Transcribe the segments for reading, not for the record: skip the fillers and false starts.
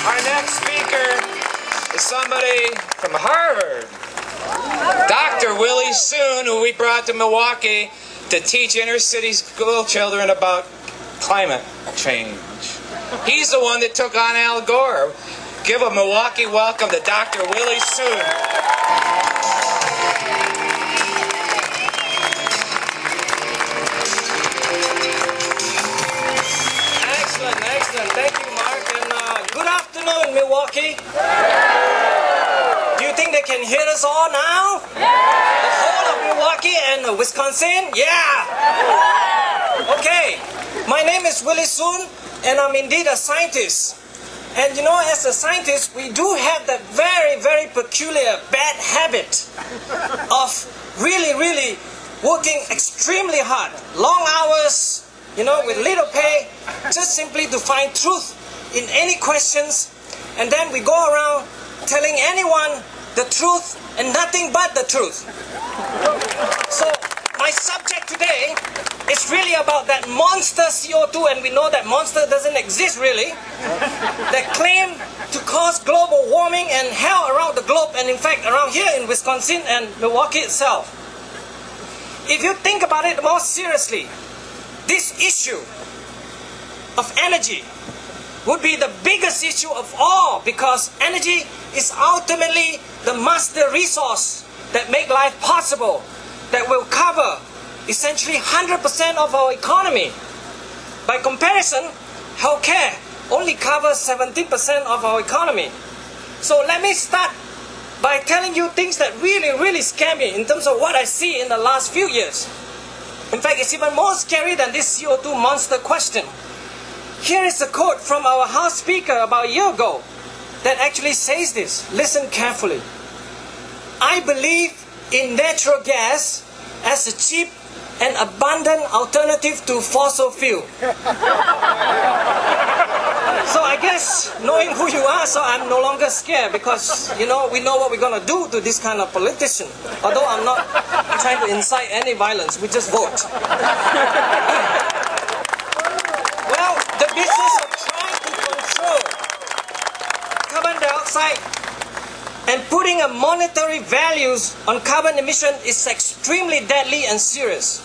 Our next speaker is somebody from Harvard, Dr. Willie Soon, who we brought to Milwaukee to teach inner city school children about climate change. He's the one that took on Al Gore. Give a Milwaukee welcome to Dr. Willie Soon. Excellent. Thank you, Mark. And good afternoon, Milwaukee. You think they can hear us all now? The whole of Milwaukee and Wisconsin? Yeah. Okay. My name is Willie Soon, and I'm indeed a scientist. And you know, as a scientist, we do have that very, very peculiar bad habit of really working extremely hard, long hours, you know, with little pay, just simply to find truth in any questions, and then we go around telling anyone the truth and nothing but the truth. So my subject today is really about that monster CO2, and we know that monster doesn't exist really, that claim to cause global warming and hell around the globe, and in fact around here in Wisconsin and Milwaukee itself. If you think about it more seriously, this issue of energy would be the biggest issue of all, because energy is ultimately the master resource that makes life possible, that will cover essentially 100% of our economy. By comparison, healthcare only covers 17% of our economy. So let me start by telling you things that really scare me in terms of what I see in the last few years. In fact, it's even more scary than this CO2 monster question. Here is a quote from our House Speaker about a year ago that actually says this. Listen carefully. I believe in natural gas as a cheap and abundant alternative to fossil fuel. So I guess, knowing who you are, so I'm no longer scared, because, you know, we know what we're going to do to this kind of politician. Although I'm not trying to incite any violence, we just vote. Well, the business of trying to control carbon dioxide and putting a monetary values on carbon emission is extremely deadly and serious.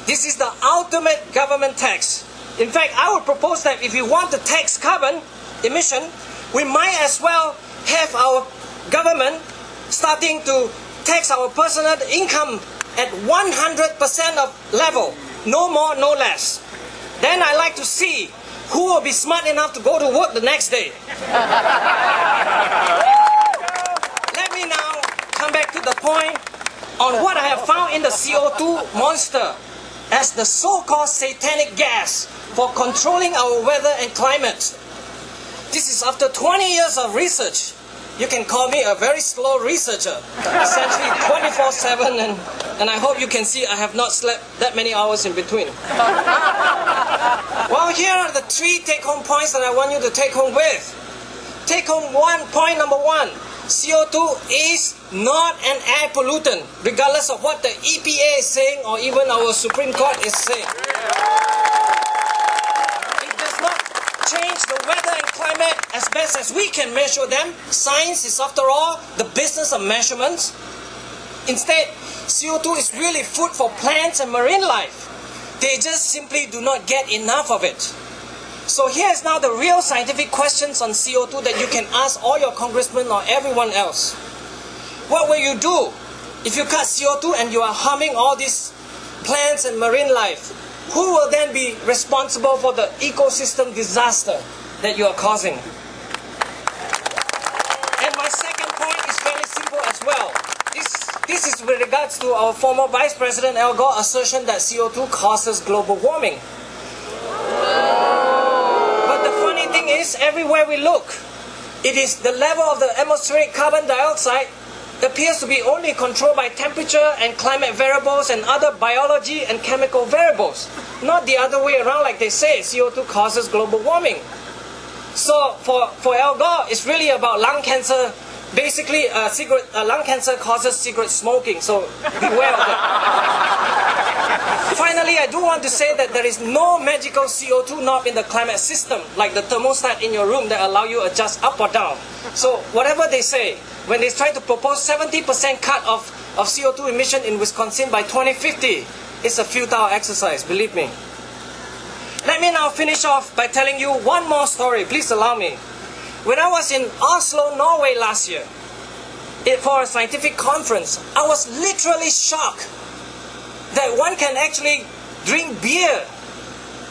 This is the ultimate government tax. In fact, I would propose that if you want to tax carbon emission, we might as well have our government starting to tax our personal income at 100% of level. No more, no less. Then I like to see who will be smart enough to go to work the next day. Let me now come back to the point on what I have found in the CO2 monster as the so-called satanic gas for controlling our weather and climate. This is after 20 years of research. You can call me a very slow researcher, essentially 24/7, and I hope you can see I have not slept that many hours in between. Well, here are the 3 take-home points that I want you to take home with. Take-home point number 1. CO2 is not an air pollutant, regardless of what the EPA is saying or even our Supreme Court is saying. It does not change the weather and climate as best as we can measure them. Science is, after all, the business of measurements. Instead, CO2 is really food for plants and marine life. They just simply do not get enough of it. So here's now the real scientific questions on CO2 that you can ask all your congressmen or everyone else. What will you do if you cut CO2 and you are harming all these plants and marine life? Who will then be responsible for the ecosystem disaster that you are causing? And my second point is very simple as well. This is with regards to our former Vice President Al Gore's assertion that CO2 causes global warming. Thing is, everywhere we look, it is the level of the atmospheric carbon dioxide appears to be only controlled by temperature and climate variables and other biology and chemical variables, not the other way around like they say CO2 causes global warming. So for Al Gore, it's really about lung cancer. Basically, lung cancer causes cigarette smoking, so beware of it. Finally, I do want to say that there is no magical CO2 knob in the climate system, like the thermostat in your room that allow you to adjust up or down. So whatever they say, when they try to propose 70% cut of CO2 emission in Wisconsin by 2050, it's a futile exercise, believe me. Let me now finish off by telling you one more story. Please allow me. When I was in Oslo, Norway last year, for a scientific conference, I was literally shocked that one can actually drink beer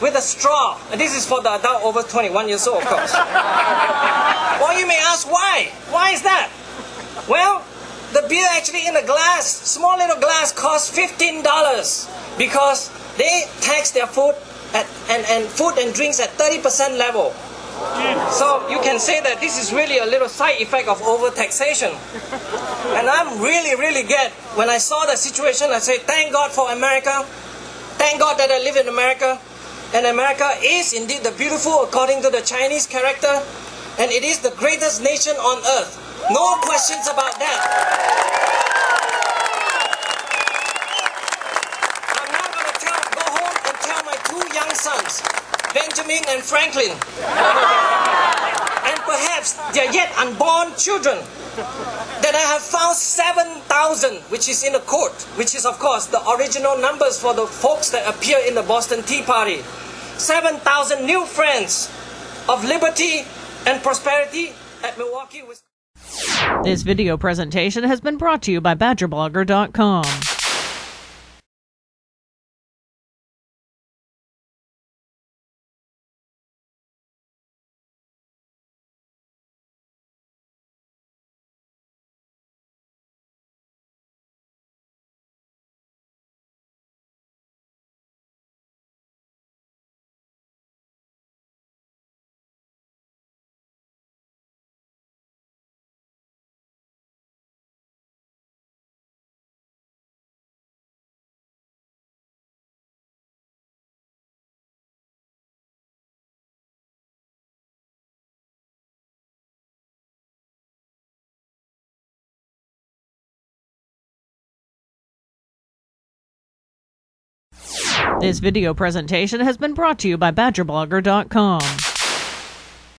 with a straw. And this is for the adult over 21 years old, of course. Well, you may ask why? Why is that? Well, the beer actually in a glass, small little glass, costs $15 because they tax their food and food and drinks at 30% level. So you can say that this is really a little side effect of over-taxation. And I'm really glad when I saw the situation. I say, thank God for America. Thank God that I live in America. And America is indeed the beautiful according to the Chinese character. And it is the greatest nation on earth. No questions about that. I'm now going to go home and tell my two young sons, Benjamin and Franklin, and perhaps their yet unborn children, that I have found 7,000, which is in the court, which is of course the original numbers for the folks that appear in the Boston Tea Party. 7,000 new friends of liberty and prosperity at Milwaukee, Wisconsin. This video presentation has been brought to you by BadgerBlogger.com. This video presentation has been brought to you by BadgerBlogger.com.